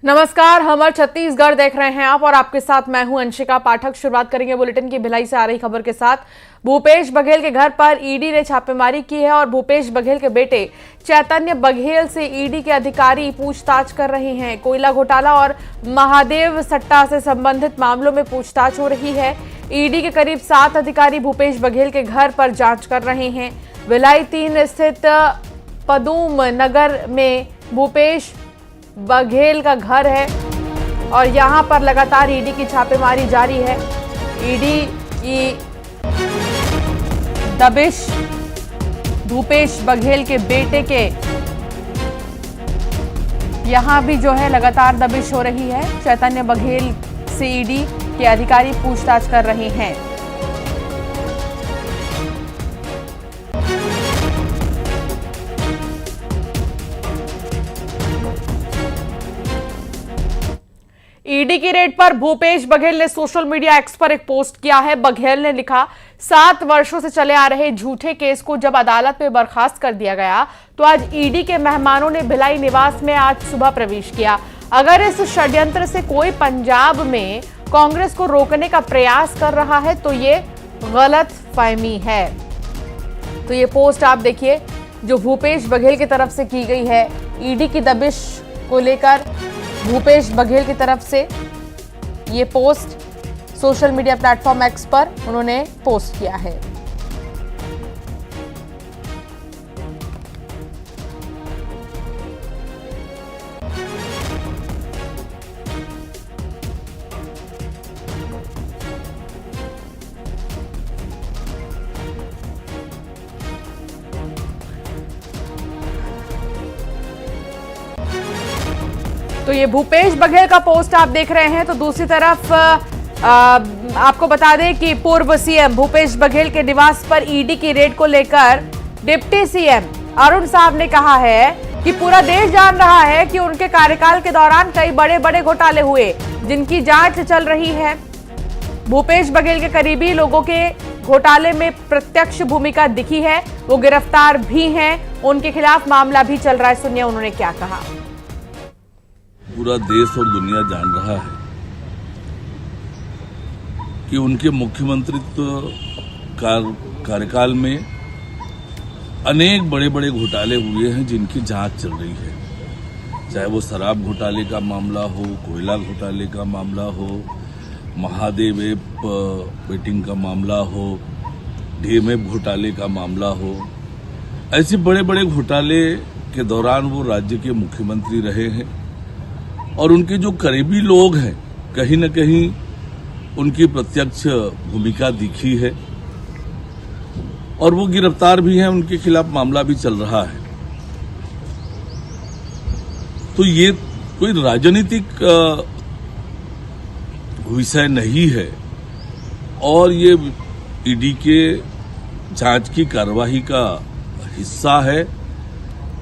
नमस्कार, हमर छत्तीसगढ़ देख रहे हैं आप और आपके साथ मैं हूं अंशिका पाठक। शुरुआत करेंगे बुलेटिन की भिलाई से आ रही खबर के साथ। भूपेश बघेल के घर पर ईडी ने छापेमारी की है और भूपेश बघेल के बेटे चैतन्य बघेल से ईडी के अधिकारी पूछताछ कर रहे हैं। कोयला घोटाला और महादेव सट्टा से संबंधित मामलों में पूछताछ हो रही है। ईडी के करीब 7 अधिकारी भूपेश बघेल के घर पर जांच कर रहे हैं। भिलाई 3 स्थित पदूम नगर में भूपेश बघेल का घर है और यहां पर लगातार ईडी की छापेमारी जारी है। ईडी की दबिश भूपेश बघेल के बेटे के यहां भी जो है लगातार दबिश हो रही है। चैतन्य बघेल से ईडी के अधिकारी पूछताछ कर रहे हैं। ईडी की रेड पर भूपेश बघेल ने सोशल मीडिया एक्स पर एक पोस्ट किया है। बघेल ने लिखा, 7 वर्षों से चले आ रहे झूठे केस को जब अदालत में बर्खास्त कर दिया गया तो आज ईडी के मेहमानों ने भिलाई निवास में आज सुबह प्रवेश किया। अगर इस षड्यंत्र से कोई पंजाब में कांग्रेस को रोकने का प्रयास कर रहा है तो ये गलत फहमी है। तो ये पोस्ट आप देखिए जो भूपेश बघेल की तरफ से की गई है। ईडी की दबिश को लेकर भूपेश बघेल की तरफ से ये post social media platform x पर उन्होंने पोस्ट किया है। तो ये भूपेश बघेल का पोस्ट आप देख रहे हैं। तो दूसरी तरफ आपको बता दें कि पूर्व सीएम भूपेश बघेल के निवास पर ईडी की रेड को लेकर डिप्टी सीएम अरुण साहब ने कहा है कि पूरा देश जान रहा है कि उनके कार्यकाल के दौरान कई बड़े बड़े घोटाले हुए जिनकी जांच चल रही है। भूपेश बघेल के करीबी लोगों के घोटाले में प्रत्यक्ष भूमिका दिखी है, वो गिरफ्तार भी हैं, उनके खिलाफ मामला भी चल रहा है। सुनिए उन्होंने क्या कहा। पूरा देश और दुनिया जान रहा है कि उनके मुख्यमंत्रित्व कार्यकाल में अनेक बड़े बड़े घोटाले हुए हैं जिनकी जांच चल रही है। चाहे वो शराब घोटाले का मामला हो, कोयला घोटाले का मामला हो, महादेव ऐप बेटिंग का मामला हो, डीएमएफ घोटाले का मामला हो। ऐसे बड़े बड़े घोटाले के दौरान वो राज्य के मुख्यमंत्री रहे हैं और उनके जो करीबी लोग हैं कहीं न कहीं उनकी प्रत्यक्ष भूमिका दिखी है और वो गिरफ्तार भी हैं, उनके खिलाफ मामला भी चल रहा है। तो ये कोई राजनीतिक विषय नहीं है और ये ईडी के जांच की कार्यवाही का हिस्सा है।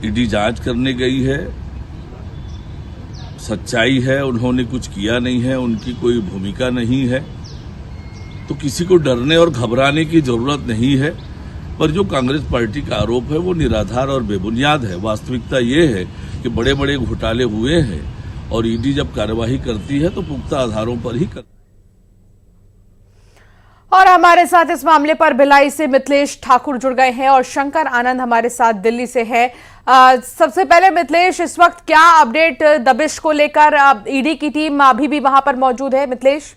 ईडी जांच करने गई है, सच्चाई है, उन्होंने कुछ किया नहीं है, उनकी कोई भूमिका नहीं है, तो किसी को डरने और घबराने की जरूरत नहीं है। पर जो कांग्रेस पार्टी का आरोप है वो निराधार और बेबुनियाद है। वास्तविकता ये है कि बड़े बड़े घोटाले हुए हैं और ईडी जब कार्यवाही करती है तो पुख्ता आधारों पर ही करती है। और हमारे साथ इस मामले पर भिलाई से मिथिलेश ठाकुर जुड़ गए हैं और शंकर आनंद हमारे साथ दिल्ली से है। सबसे पहले मिथिलेश, इस वक्त क्या अपडेट दबिश को लेकर? ईडी की टीम अभी भी वहां पर मौजूद है मिथिलेश?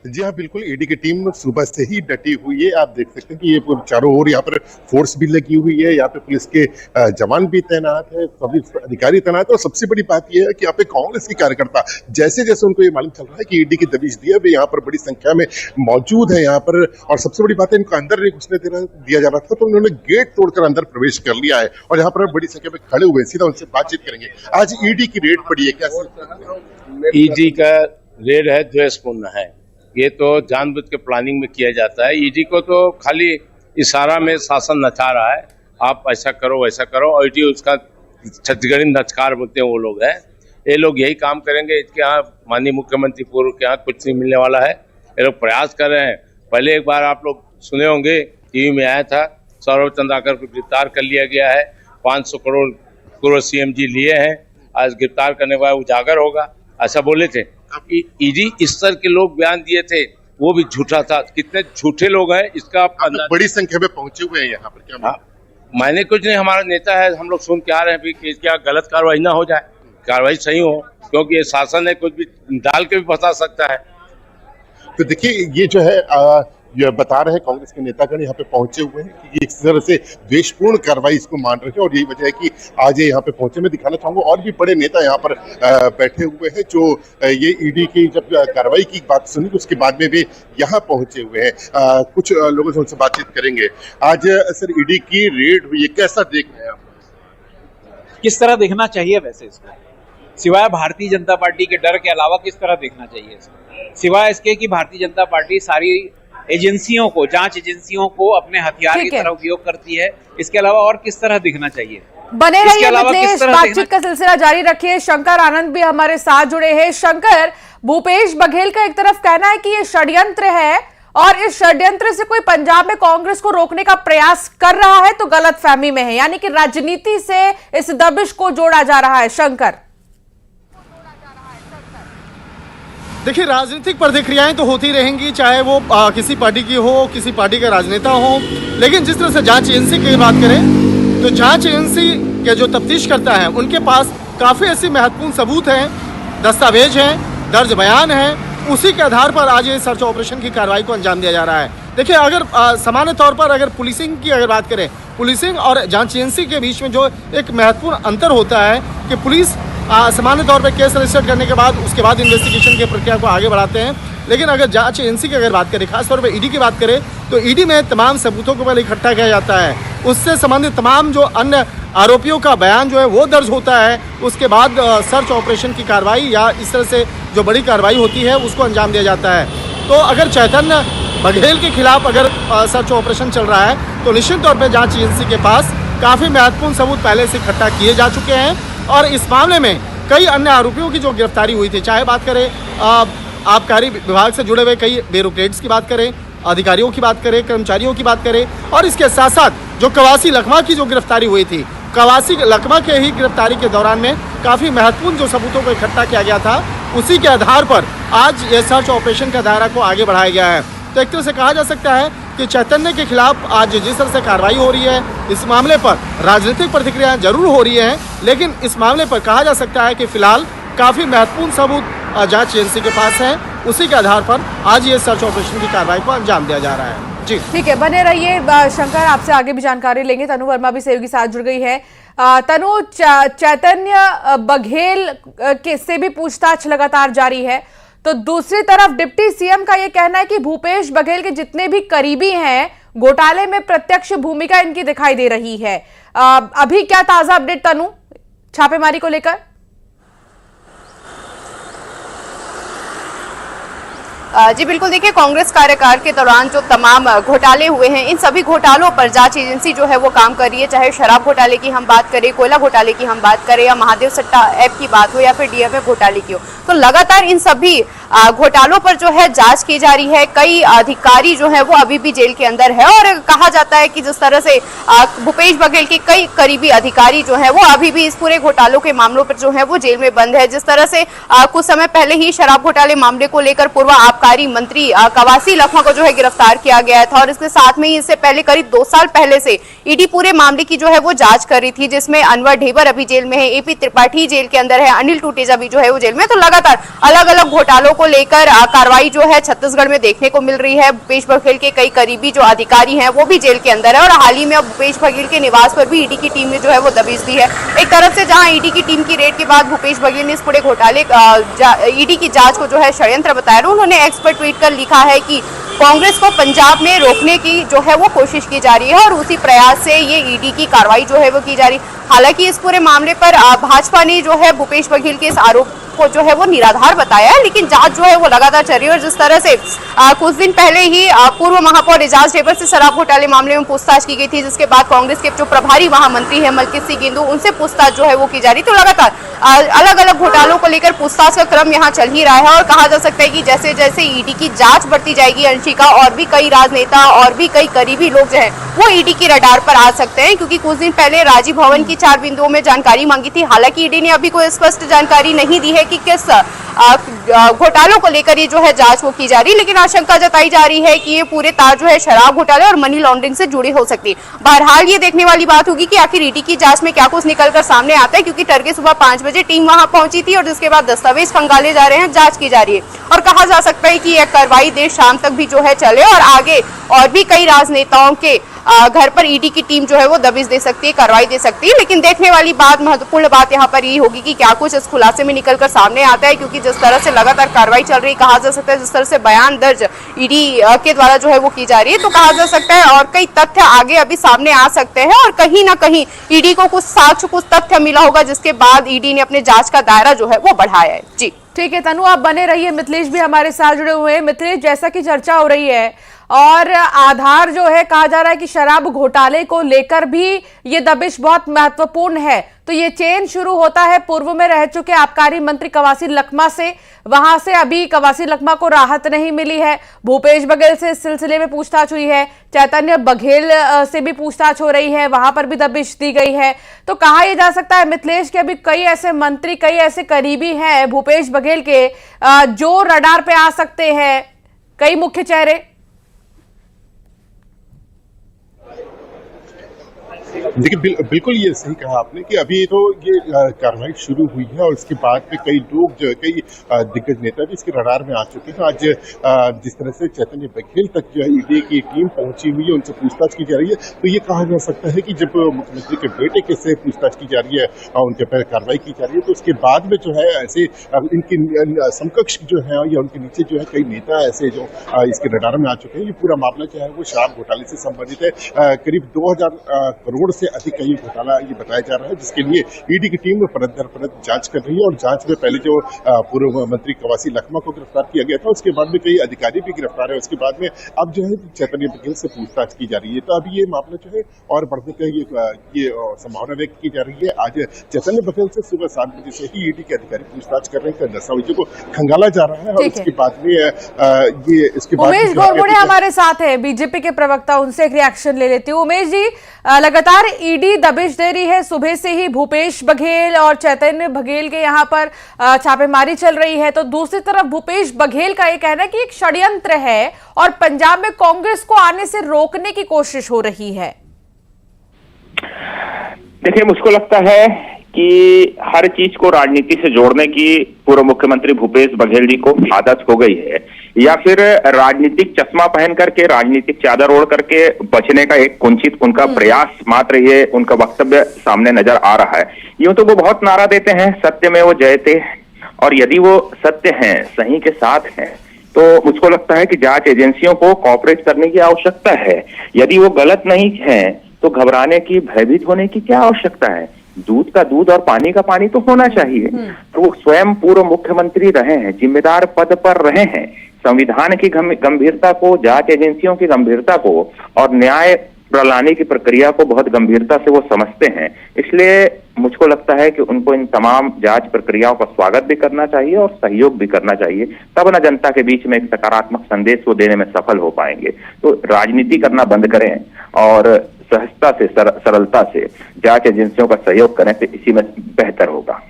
जी हाँ, बिल्कुल। ईडी की टीम सुबह से ही डटी हुई है। आप देख सकते हैं कि ये चारों ओर यहाँ पर फोर्स भी लगी हुई है, यहाँ पे पुलिस के जवान भी तैनात है, सभी अधिकारी तैनात है। और सबसे बड़ी बात यह है कि यहाँ पे कांग्रेस के कार्यकर्ता जैसे जैसे उनको ये मालूम चल रहा है कि ईडी की दबिश दी है, वे यहाँ पर बड़ी संख्या में मौजूद है यहाँ पर। और सबसे बड़ी बात है, इनको अंदर नहीं घुसने दिया जा रहा था, तो उन्होंने गेट तोड़कर अंदर प्रवेश कर लिया है और यहाँ पर बड़ी संख्या में खड़े हुए। सीधा उनसे बातचीत करेंगे। आज ईडी की रेड पड़ी है, क्या? ईडी का रेड है, द्वेषपूर्ण है। ये तो जानबूझ के प्लानिंग में किया जाता है। ईडी को तो खाली इशारा में शासन नचा रहा है, आप ऐसा करो वैसा करो, और ईडी उसका छत्तीसगढ़ी नचकार बोलते हैं वो लोग हैं। ये लोग यही काम करेंगे। इसके यहाँ माननीय मुख्यमंत्री पूर्व के यहाँ कुछ नहीं मिलने वाला है। ये लोग प्रयास कर रहे हैं। पहले एक बार आप लोग सुने होंगे, टीवी में आया था, सौरभ चंद्राकर को गिरफ्तार कर लिया गया है, 500 करोड़ पूर्व सीएम जी लिए हैं, आज गिरफ्तार करने के बाद उजागर होगा, ऐसा बोले थे। ईडी इस तरह के लोग बयान दिए थे, वो भी झूठा था। कितने झूठे लोग हैं इसका आप बड़ी संख्या में पहुंचे हुए हैं यहाँ पर, क्या हाँ, मैंने कुछ नहीं, हमारा नेता है, हम लोग सुन के आ रहे हैं कि क्या गलत कार्रवाई ना हो जाए, कार्रवाई सही हो, क्योंकि ये शासन है, कुछ भी डाल के भी फंसा सकता है। तो देखिए ये जो है ये बता रहे हैं कांग्रेस के नेतागण यहाँ पे पहुंचे हुए हैं कि इस तरह से द्वेषपूर्ण कार्रवाई इसको मान रहे हैं और यही वजह है कि आज ये यहाँ पे पहुंचे। मैं दिखाना चाहूंगा और भी बड़े नेता यहाँ पर बैठे हुए हैं जो ये ईडी की जब कार्रवाई की बात सुनी उसके बाद में भी यहाँ पहुंचे हुए हैं। कुछ लोगों से उनसे बातचीत करेंगे। आज सर ईडी की रेड हुई है, कैसा देख रहे हैं आप? किस तरह देखना चाहिए वैसे इसको, सिवाय भारतीय जनता पार्टी के डर के अलावा किस तरह देखना चाहिए इसको, सिवाय इसके कि भारतीय जनता पार्टी सारी एजेंसियों को, जांच एजेंसियों को अपने हथियार की तरह उपयोग करती है, इसके अलावा और किस तरह दिखना चाहिए। बने रहिए मिथिलेश, बातचीत का सिलसिला जारी रखिए। शंकर आनंद भी हमारे साथ जुड़े हैं। शंकर, भूपेश बघेल का एक तरफ कहना है कि ये षड्यंत्र है और इस षड्यंत्र से कोई पंजाब में कांग्रेस को रोकने का प्रयास कर रहा है तो गलतफहमी में है, यानी कि राजनीति से इस दबिश को जोड़ा जा रहा है। शंकर, देखिए राजनीतिक प्रतिक्रियाएं तो होती रहेंगी, चाहे वो किसी पार्टी की हो, किसी पार्टी का राजनेता हो, लेकिन जिस तरह से जांच एजेंसी की बात करें तो जांच एजेंसी के जो तफ्तीश करता है उनके पास काफ़ी ऐसे महत्वपूर्ण सबूत हैं, दस्तावेज हैं, दर्ज बयान हैं, उसी के आधार पर आज ये सर्च ऑपरेशन की कार्रवाई को अंजाम दिया जा रहा है। देखिए अगर सामान्य तौर पर अगर पुलिसिंग की अगर बात करें, पुलिसिंग और जांच एजेंसी के बीच में जो एक महत्वपूर्ण अंतर होता है कि पुलिस सामान्य तौर पर केस रजिस्टर करने के बाद उसके बाद इन्वेस्टिगेशन की प्रक्रिया को आगे बढ़ाते हैं, लेकिन अगर जांच एजेंसी की अगर बात करें, खासतौर पर ईडी की बात करें तो ईडी में तमाम सबूतों को पहले इकट्ठा किया जाता है, उससे संबंधित तमाम जो अन्य आरोपियों का बयान जो है वो दर्ज होता है, उसके बाद सर्च ऑपरेशन की कार्रवाई या इस तरह से जो बड़ी कार्रवाई होती है उसको अंजाम दिया जाता है। तो अगर चैतन्य बघेल के खिलाफ अगर सर्च ऑपरेशन चल रहा है तो निश्चित तौर पर जाँच एजेंसी के पास काफ़ी महत्वपूर्ण सबूत पहले से इकट्ठा किए जा चुके हैं और इस मामले में कई अन्य आरोपियों की जो गिरफ्तारी हुई थी, चाहे बात करें आबकारी विभाग से जुड़े हुए कई ब्यूरोक्रेट्स की बात करें, अधिकारियों की बात करें, कर्मचारियों की बात करें, और इसके साथ साथ जो कवासी लखमा की जो गिरफ्तारी हुई थी, कवासी लखमा के ही गिरफ्तारी के दौरान में काफ़ी महत्वपूर्ण जो सबूतों को इकट्ठा किया गया था, उसी के आधार पर आज ये सर्च ऑपरेशन का दायरा को आगे बढ़ाया गया है। तो एक तरह से कहा जा सकता है कि चैतन्य के खिलाफ आज जिस तरह से कार्रवाई हो रही है, इस मामले पर राजनीतिक प्रतिक्रियाएं जरूर हो रही हैं, लेकिन इस मामले पर कहा जा सकता है कि फिलहाल काफ़ी महत्वपूर्ण सबूत जांच एजेंसी के पास हैं, उसी के आधार पर आज ये सर्च ऑपरेशन की कार्रवाई को अंजाम दिया जा रहा है। जी ठीक है, बने रहिए। शंकर, आपसे आगे भी जानकारी लेंगे। तनु वर्मा भी सहयोगी साथ जुड़ गई है। तनु, चैतन्य बघेल के से भी पूछताछ लगातार जारी है, तो दूसरी तरफ डिप्टी सीएम का यह कहना है कि भूपेश बघेल के जितने भी करीबी हैं घोटाले में प्रत्यक्ष भूमिका इनकी दिखाई दे रही है। अभी क्या ताजा अपडेट तनु छापेमारी को लेकर? जी बिल्कुल, देखिए कांग्रेस कार्यकाल के दौरान जो तमाम घोटाले हुए हैं, इन सभी घोटालों पर जांच एजेंसी जो है वो काम कर रही है, चाहे शराब घोटाले की हम बात करें, कोयला घोटाले की हम बात करें, या महादेव सट्टा ऐप की बात हो या फिर डीएमए घोटाले की हो, तो लगातार इन सभी घोटालों पर जो है जांच की जा रही है। कई अधिकारी जो है वो अभी भी जेल के अंदर है और कहा जाता है कि जिस तरह से भूपेश बघेल के कई करीबी अधिकारी जो है वो अभी भी इस पूरे घोटालों के मामलों पर जो है वो जेल में बंद है। जिस तरह से कुछ समय पहले ही शराब घोटाले मामले को लेकर पूर्व आबकारी मंत्री कवासी लखमा को जो है गिरफ्तार किया गया था और इसके साथ में ही इससे पहले करीब 2 साल पहले से ईडी पूरे मामले की जो है वो जांच कर रही थी, जिसमें अनवर ढेबर अभी जेल में है, एपी त्रिपाठी जेल के अंदर है, अनिल टूटेजा भी जो है वो जेल में। तो लगातार अलग अलग घोटालों को लेकर कार्रवाई जो है छत्तीसगढ़ में देखने को मिल रही है। भूपेश बघेल के कई करीबी जो अधिकारी हैं वो भी जेल के अंदर है और हाल ही में अब भूपेश बघेल के निवास पर भी ईडी की टीम ने जो है वो दबिश दी है। एक तरफ से जहां ईडी की टीम की रेड के बाद भूपेश बघेल ने इस पूरे घोटाले ईडी की जांच को जो है षड्यंत्र बताया, उन्होंने एक्स पर ट्वीट कर लिखा है कि कांग्रेस को पंजाब में रोकने की जो है वो कोशिश की जा रही है और उसी प्रयास से ये ईडी की कार्रवाई जो है वो की जा रही है। हालांकि इस पूरे मामले पर भाजपा ने जो है भूपेश बघेल के इस आरोप को जो है वो निराधार बताया है, लेकिन जांच जो है वो लगातार चल रही है। और जिस तरह से कुछ दिन पहले ही पूर्व महापौर एजाज ढेबर से शराब घोटाले मामले में पूछताछ की गई थी, जिसके बाद कांग्रेस के जो प्रभारी महामंत्री है मलकीत सिंह गिंदू, उनसे पूछताछ जो है वो की जा रही। तो लगातार अलग अलग घोटालों को लेकर पूछताछ का क्रम यहाँ चल ही रहा है। और कहा जा सकता है कि जैसे जैसे ईडी की जांच बढ़ती जाएगी, अंशिका और भी कई राजनेता और भी कई करीबी लोग जो है वो ईडी की रडार पर आ सकते हैं, क्योंकि कुछ दिन पहले राजीव भवन की 4 बिंदुओं में जानकारी मांगी थी। हालांकि ईडी ने अभी कोई स्पष्ट जानकारी नहीं दी है कि किस घोटालों को लेकर ये जो है जांच वो की जा रही है, लेकिन आशंका जताई जा रही है कि ये पूरे तार जो है शराब घोटाले और मनी लॉन्ड्रिंग से जुड़ी हो सकती है। बहरहाल ये देखने वाली बात होगी कि आखिर ईडी की जांच में क्या कुछ निकलकर सामने आता है, क्योंकि तड़के सुबह 5 बजे टीम वहां पहुंची थी और जिसके बाद दस्तावेज खंगाले जा रहे हैं, जांच की जा रही है। और कहा जा सकता है कि यह कार्रवाई देर शाम तक भी जो है चले और आगे और भी कई राजनेताओं के घर पर ईडी की टीम जो है वो दबिश दे सकती है, कार्रवाई दे सकती है। लेकिन देखने वाली बात, महत्वपूर्ण बात यहाँ पर ये होगी कि क्या कुछ इस खुलासे में निकलकर सामने आता है, क्योंकि जिस तरह से लगातार कार्रवाई चल रही, कहा जा सकता है जिस तरह से बयान दर्ज ईडी के द्वारा जो है वो की जा रही है, तो कहा जा सकता है और कई तथ्य आगे अभी सामने आ सकते हैं और कहीं ना कहीं ईडी को कुछ साक्ष्य, कुछ तथ्य मिला होगा, जिसके बाद ईडी ने अपने जांच का दायरा जो है वो बढ़ाया है। जी ठीक है तनु, आप बने रहिए। मिथिलेश भी हमारे साथ जुड़े हुए हैं। मिथिलेश, जैसा कि चर्चा हो रही है और आधार जो है, कहा जा रहा है कि शराब घोटाले को लेकर भी ये दबिश बहुत महत्वपूर्ण है, तो ये चेन शुरू होता है पूर्व में रह चुके आबकारी मंत्री कवासी लखमा से। वहां से अभी कवासी लखमा को राहत नहीं मिली है। भूपेश बघेल से इस सिलसिले में पूछताछ हुई है, चैतन्य बघेल से भी पूछताछ हो रही है, वहां पर भी दबिश दी गई है। तो कहा यह जा सकता है मिथिलेश कि अभी कई ऐसे मंत्री, कई ऐसे करीबी हैं भूपेश बघेल के जो रडार पे आ सकते हैं, कई मुख्य चेहरे। देखिए बिल्कुल ये सही कहा आपने कि अभी तो ये कार्रवाई शुरू हुई है और इसके बाद में कई लोग जो है, कई दिग्गज नेता भी इसके रडार में आ चुके हैं। आज जिस तरह से चैतन्य बघेल तक जो है ईडी की टीम पहुंची हुई है, उनसे पूछताछ की जा रही है, तो ये कहा जा सकता है कि जब मुख्यमंत्री के बेटे के से पूछताछ की जा रही है और उनके पर कार्रवाई की जा रही है, तो उसके बाद में जो है ऐसे इनकी समकक्ष जो है या उनके नीचे जो है कई नेता ऐसे जो इसके रडार में आ चुके हैं। ये पूरा मामला जो है वो शराब घोटाले से संबंधित है। करीब 2000 करोड़ से अधिक का ये घोटाला ये बताया जा रहा है, जिसके लिए ईडी की टीम परत दर परत जांच कर रही है। और जांच में पहले जो पूर्व मंत्री कवासी लखमा को गिरफ्तार किया गया था, उसके बाद में कई अधिकारी भी गिरफ्तार है। उसके बाद में अब जो है चैतन्य बघेल से पूछताछ की जा रही है। तो अभी ये मामला जो है और बढ़ने का ये संभावना व्यक्त की जा रही है। आज चैतन्य बघेल से सुबह 7 बजे से ही ईडी के अधिकारी पूछताछ कर रहे हैं, दस्तावेजों को खंगाला जा रहा है। और इसके बाद में ये इसके बाद उमेश घोरपड़े हमारे साथ है, बीजेपी के प्रवक्ता, उनसे एक रिएक्शन ले लेती हूँ। उमेश जी, लगातार ईडी दबिश दे रही है, सुबह से ही भूपेश बघेल और चैतन्य बघेल के यहाँ पर छापेमारी चल रही है, तो दूसरी तरफ भूपेश बघेल का ये कहना है कि एक षड्यंत्र है और पंजाब में कांग्रेस को आने से रोकने की कोशिश हो रही है। देखिए, मुझको लगता है कि हर चीज को राजनीति से जोड़ने की पूर्व मुख्यमंत्री भूपेश बघेल जी को आदत हो गई है, या फिर राजनीतिक चश्मा पहन करके, राजनीतिक चादर ओढ़ करके बचने का एक कुंचित उनका प्रयास मात्र ये उनका वक्तव्य सामने नजर आ रहा है। यूं तो वो बहुत नारा देते हैं, सत्य में वो जयते, और यदि वो सत्य हैं, सही के साथ हैं, तो मुझको लगता है कि जांच एजेंसियों को कोऑपरेट करने की आवश्यकता है। यदि वो गलत नहीं है तो घबराने की, भयभीत होने की क्या आवश्यकता है। दूध का दूध और पानी का पानी तो होना चाहिए। तो वो स्वयं पूर्व मुख्यमंत्री रहे हैं, जिम्मेदार पद पर रहे हैं, संविधान की गंभीरता को, जांच एजेंसियों की गंभीरता को और न्याय प्रणाली की प्रक्रिया को बहुत गंभीरता से वो समझते हैं। इसलिए मुझको लगता है कि उनको इन तमाम जांच प्रक्रियाओं का स्वागत भी करना चाहिए और सहयोग भी करना चाहिए, तब न जनता के बीच में एक सकारात्मक संदेश वो देने में सफल हो पाएंगे। तो राजनीति करना बंद करें और सहजता से, सरलता से जांच एजेंसियों का सहयोग करें, तो इसी में बेहतर होगा।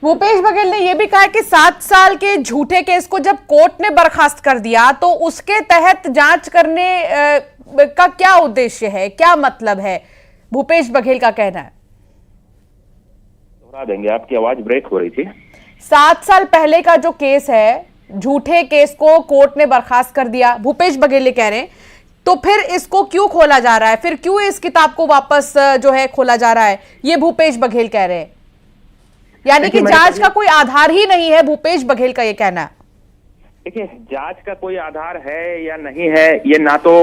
भूपेश बघेल ने यह भी कहा कि 7 साल के झूठे केस को जब कोर्ट ने बर्खास्त कर दिया तो उसके तहत जांच करने का क्या उद्देश्य है, क्या मतलब है, भूपेश बघेल का कहना है। दोहरा देंगे, आपकी आवाज ब्रेक हो रही थी। 7 साल पहले का जो केस है, झूठे केस को कोर्ट ने बर्खास्त कर दिया, भूपेश बघेल कह रहे हैं, तो फिर इसको क्यों खोला जा रहा है, फिर क्यों इस किताब को वापस जो है खोला जा रहा है, ये भूपेश बघेल कह रहे हैं। यानी कि जांच का कोई आधार ही नहीं है, भूपेश बघेल का ये कहना है। देखिए, जांच का कोई आधार है या नहीं है, ये ना तो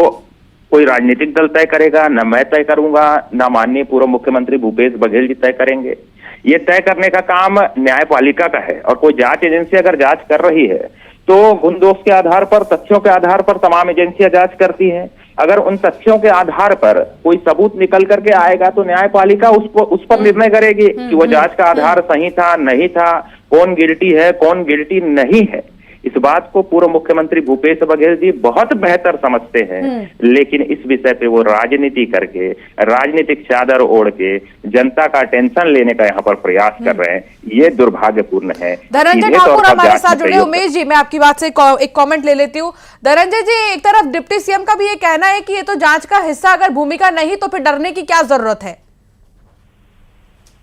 कोई राजनीतिक दल तय करेगा, ना मैं तय करूंगा, ना माननीय पूर्व मुख्यमंत्री भूपेश बघेल जी तय करेंगे। ये तय करने का काम न्यायपालिका का है। और कोई जांच एजेंसी अगर जांच कर रही है तो उन दोष के आधार पर, तथ्यों के आधार पर तमाम एजेंसियां जांच करती हैं। अगर उन तथ्यों के आधार पर कोई सबूत निकल करके आएगा तो न्यायपालिका उस पर निर्णय करेगी कि वो जांच का आधार सही था, नहीं था, कौन गिल्टी है, कौन गिल्टी नहीं है। इस बात को पूर्व मुख्यमंत्री भूपेश बघेल जी बहुत बेहतर समझते हैं, लेकिन इस विषय पे वो राजनीति करके, राजनीतिक चादर ओढ़ के जनता का टेंशन लेने का यहाँ पर प्रयास कर रहे हैं। ये दुर्भाग्यपूर्ण है। धनंजय ठाकुर हमारे साथ जुड़े। उमेश जी, मैं आपकी बात से एक कमेंट ले लेती हूँ। धनंजय जी, एक तरफ डिप्टी सीएम का भी ये कहना है कि ये तो जांच का हिस्सा, अगर भूमिका नहीं तो फिर डरने की क्या जरूरत है?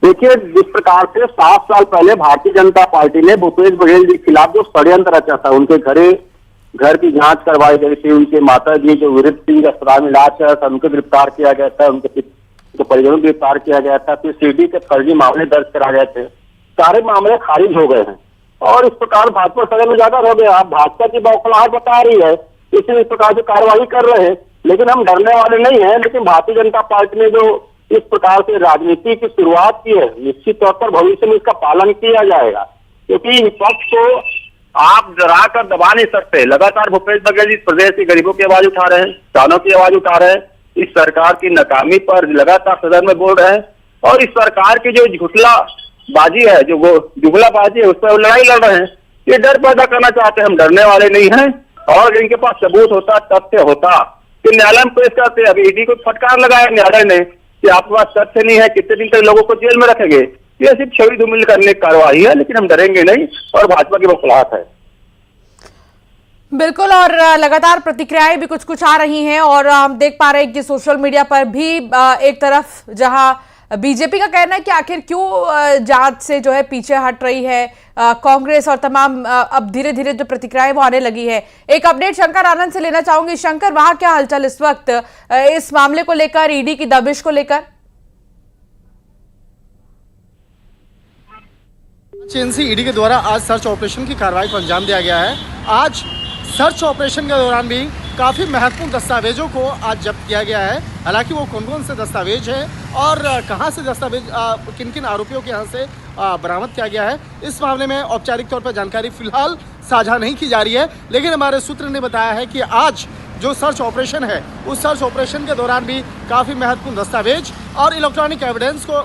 देखिए, जिस प्रकार से 7 साल पहले भारतीय जनता पार्टी ने भूपेश बघेल जी के खिलाफ जो षड्यंत्र रचा था, उनके घर की जांच करवाई गई थी, उनके माता जी जो वीर सिंह अस्पताल में इलाज चल रहा था उनको गिरफ्तार किया गया था, उनके परिजनों को गिरफ्तार किया गया था, फिर सीडी के फर्जी मामले दर्ज करा गए थे, सारे मामले खारिज हो गए हैं और इस प्रकार भाजपा सदन में उजागर हो गया। भाजपा की बौखलाहट बता रही है, इसलिए इस प्रकार की कार्रवाई कर रहे हैं, लेकिन हम डरने वाले नहीं है। लेकिन भारतीय जनता पार्टी ने जो इस प्रकार से राजनीति की शुरुआत की है, निश्चित तौर पर भविष्य में इसका पालन किया जाएगा, क्योंकि विपक्ष को आप डरा कर दबा नहीं सकते। लगातार भूपेश बघेल जी प्रदेश के गरीबों की आवाज उठा रहे हैं, किसानों की आवाज उठा रहे हैं, इस सरकार की नाकामी पर लगातार सदन में बोल रहे हैं और इस सरकार की जो झुटलाबाजी है, जो जुगलाबाजी है, उस पर लड़ाई लड़ रहे हैं। ये डर पैदा करना चाहते हैं। हम डरने वाले नहीं हैं और इनके पास सबूत होता, तथ्य होता कि न्यायालय में पेश करते। अभी ईडी को फटकार लगाया न्यायालय ने कि आपके पास तथ्य नहीं है, कितने दिन तक लोगों को जेल में रखेंगे। ये सिर्फ छवि धूमिल करने की कार्रवाई है, लेकिन हम डरेंगे नहीं और भाजपा की बौखलाहट है। बिल्कुल, और लगातार प्रतिक्रियाएं भी कुछ आ रही हैं और हम देख पा रहे हैं कि सोशल मीडिया पर भी एक तरफ जहां बीजेपी का कहना है कि आखिर क्यों जांच से जो है पीछे हट रही है कांग्रेस, और तमाम अब धीरे धीरे जो प्रतिक्रियाएं वो आने लगी है। एक अपडेट शंकर आनंद से लेना चाहूंगी। शंकर, वहां क्या हलचल इस वक्त इस मामले को लेकर, ईडी की दबिश को लेकर? एजेंसी ईडी के द्वारा आज सर्च ऑपरेशन की कार्रवाई को अंजाम दिया गया है। आज सर्च ऑपरेशन के दौरान भी काफ़ी महत्वपूर्ण दस्तावेजों को आज जब्त किया गया है। हालांकि वो कौन कौन से दस्तावेज हैं और कहां से दस्तावेज किन किन आरोपियों के यहाँ से बरामद किया गया है, इस मामले में औपचारिक तौर पर जानकारी फिलहाल साझा नहीं की जा रही है। लेकिन हमारे सूत्र ने बताया है कि आज जो सर्च ऑपरेशन है, उस सर्च ऑपरेशन के दौरान भी काफ़ी महत्वपूर्ण दस्तावेज और इलेक्ट्रॉनिक एविडेंस को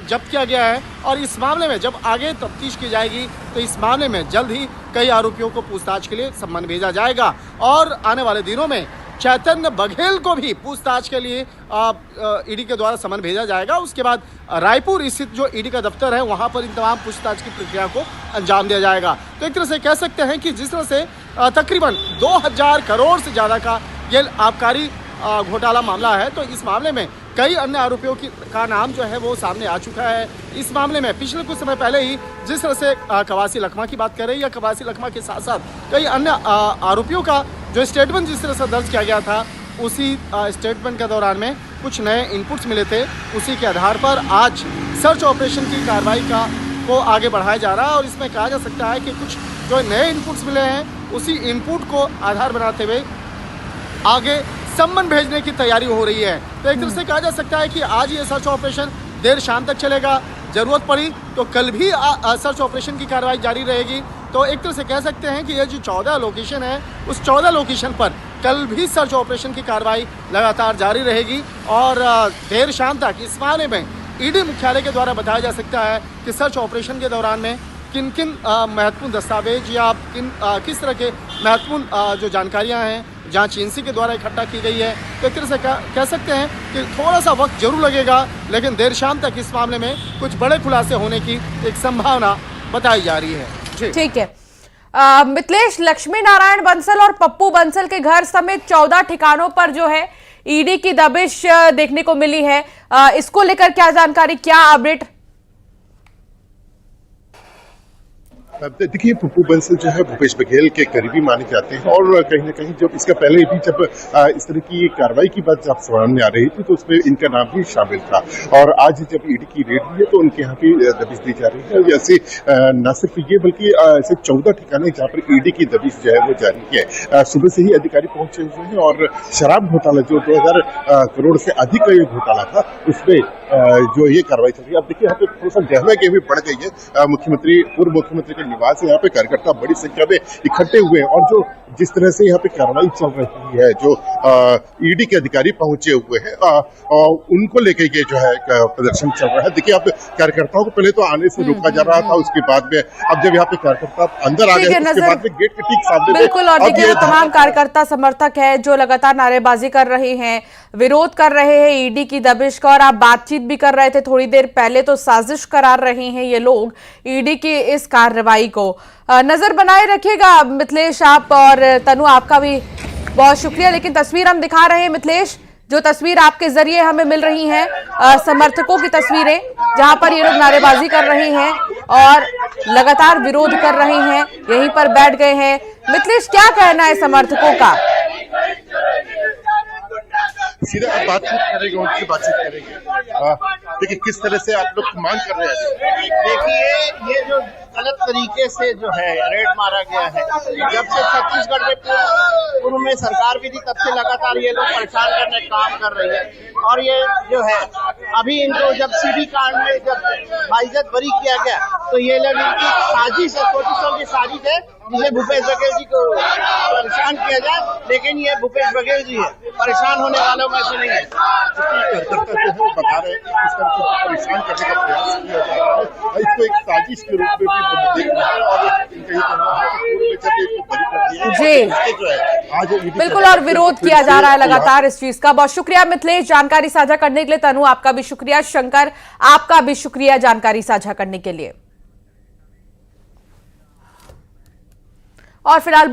जब्त किया गया है। और इस मामले में जब आगे तफ्तीश की जाएगी तो इस मामले में जल्द ही कई आरोपियों को पूछताछ के लिए सम्मन भेजा जाएगा और आने वाले दिनों में चैतन्य बघेल को भी पूछताछ के लिए ईडी के द्वारा सम्मन भेजा जाएगा। उसके बाद रायपुर स्थित जो ईडी का दफ्तर है, वहां पर इन तमाम पूछताछ की प्रक्रिया को अंजाम दिया जाएगा। तो एक तरह से कह सकते हैं कि जिस तरह से तकरीबन 2000 करोड़ से ज़्यादा का ये आबकारी घोटाला मामला है, तो इस मामले में कई अन्य आरोपियों का नाम जो है वो सामने आ चुका है। इस मामले में पिछले कुछ समय पहले ही जिस तरह से कवासी लखमा की बात करें, या कवासी लखमा के साथ साथ कई अन्य आरोपियों का जो स्टेटमेंट जिस तरह से दर्ज किया गया था, उसी स्टेटमेंट के दौरान में कुछ नए इनपुट्स मिले थे। उसी के आधार पर आज सर्च ऑपरेशन की कार्रवाई को आगे बढ़ाया जा रहा है और इसमें कहा जा सकता है कि कुछ जो नए इनपुट्स मिले हैं, उसी इनपुट को आधार बनाते हुए आगे सम्मन भेजने की तैयारी हो रही है। तो एक तरह से कहा जा सकता है कि आज ये सर्च ऑपरेशन देर शाम तक चलेगा, जरूरत पड़ी तो कल भी सर्च ऑपरेशन की कार्रवाई जारी रहेगी। तो एक तरह से कह सकते हैं कि ये जो 14 लोकेशन है, उस 14 लोकेशन पर कल भी सर्च ऑपरेशन की कार्रवाई लगातार जारी रहेगी और देर शाम तक इस मामले में ईडी मुख्यालय के द्वारा बताया जा सकता है कि सर्च ऑपरेशन के दौरान में किन किन महत्वपूर्ण दस्तावेज या किस तरह के महत्वपूर्ण जो जानकारियां हैं जांच एजेंसी के द्वारा इकट्ठा की गई है। तो एक तरह से कह सकते हैं कि थोड़ा सा वक्त जरूर लगेगा, लेकिन देर शाम तक इस मामले में कुछ बड़े खुलासे होने की एक संभावना बताई जा रही है। ठीक है। मिथिलेश, लक्ष्मी नारायण बंसल और पप्पू बंसल के घर समेत 14 ठिकानों पर जो है ईडी की दबिश देखने को मिली है। इसको लेकर क्या जानकारी, क्या अपडेट? देखिए, पप्पू बंसल जो है भूपेश बघेल के करीबी माने जाते हैं और कहीं ना कहीं जब इसका पहले भी जब इस तरह की कार्रवाई की बात जब सामने आ रही थी तो उसमें इनका नाम भी शामिल था और आज जब ईडी की रेड हुई है तो उनके यहाँ भी दबिश दी जा रही है। जैसे न सिर्फ ये बल्कि ऐसे 14 ठिकाने जहाँ पर ईडी की दबिश जो है वो जारी है। सुबह से ही अधिकारी पहुंचे हुए हैं और शराब घोटाला जो 2000 करोड़ से अधिक का ये घोटाला था उसमें जो ये कार्रवाई चल रही है। अब देखिए यहाँ पे थोड़ा सा गहमा गहमी बढ़ गई है। पूर्व मुख्यमंत्री के निवास है, यहाँ पे कार्यकर्ता बड़ी संख्या में इकट्ठे हुए हैं और जो जिस तरह से यहाँ पे कार्रवाई चल रही है, जो ईडी के अधिकारी पहुंचे हुए हैं उनको लेके ये जो है प्रदर्शन चल रहा है। देखिए, अब कार्यकर्ताओं को पहले तो आने से रोका जा रहा था, उसके बाद में अब जब यहाँ पे कार्यकर्ता अंदर आ गए उसके बाद में गेट के ठीक सामने बिल्कुल। और देखिए, वो तमाम कार्यकर्ता समर्थक है जो लगातार नारेबाजी कर रहे हैं, विरोध कर रहे हैं ईडी की दबिश का। और आप बातचीत भी कर रहे थे थोड़ी देर पहले, तो साजिश करार रहे हैं ये लोग ईडी की इस कार्रवाई को। नजर बनाए रखिएगा मिथिलेश, आप और तनु, आपका भी बहुत शुक्रिया। लेकिन तस्वीर हम दिखा रहे हैं मिथिलेश, जो तस्वीर आपके जरिए हमें मिल रही हैं समर्थकों की तस्वीरें, जहां पर ये लोग नारेबाजी कर रहे हैं और लगातार विरोध कर रहे हैं, यहीं पर बैठ गए हैं। मिथिलेश, क्या कहना है समर्थकों का? सीधा आप बातचीत करेंगे, उनसे बातचीत करेंगे। देखिए, किस तरह से आप लोग मांग कर रहे हैं? देखिए, ये जो गलत तरीके से जो है रेड मारा गया है, जब से छत्तीसगढ़ में पूर्व में सरकार भी थी तब से लगातार ये लोग परेशान करने का काम कर रही है। और ये जो है अभी इनको जब सीडी कांड में जब बाइज्जत बरी किया गया तो ये लोग इनकी साजिश है, छोटी की साजिश है जिसे भूपेश बघेल जी को परेशान किया जाए। लेकिन ये भूपेश बघेल जी है, परेशान होने वालों में से नहीं है। कार्यकर्ता जो है बता रहे हैं कि इस तरह से परेशान करने का प्रयास किया जा रहा है, इसको एक साजिश के रूप में भी देख रहे हैं और इनका ये कहना है कि पूर्व में जब इसको बरी कर दिया जी, जो है आज बिल्कुल, और विरोध किया जा रहा है लगातार इस चीज का। बहुत शुक्रिया मिथिलेश जानकारी साझा करने के लिए। तनु, आपका भी शुक्रिया। शंकर, आपका भी शुक्रिया जानकारी साझा करने के लिए। और फिलहाल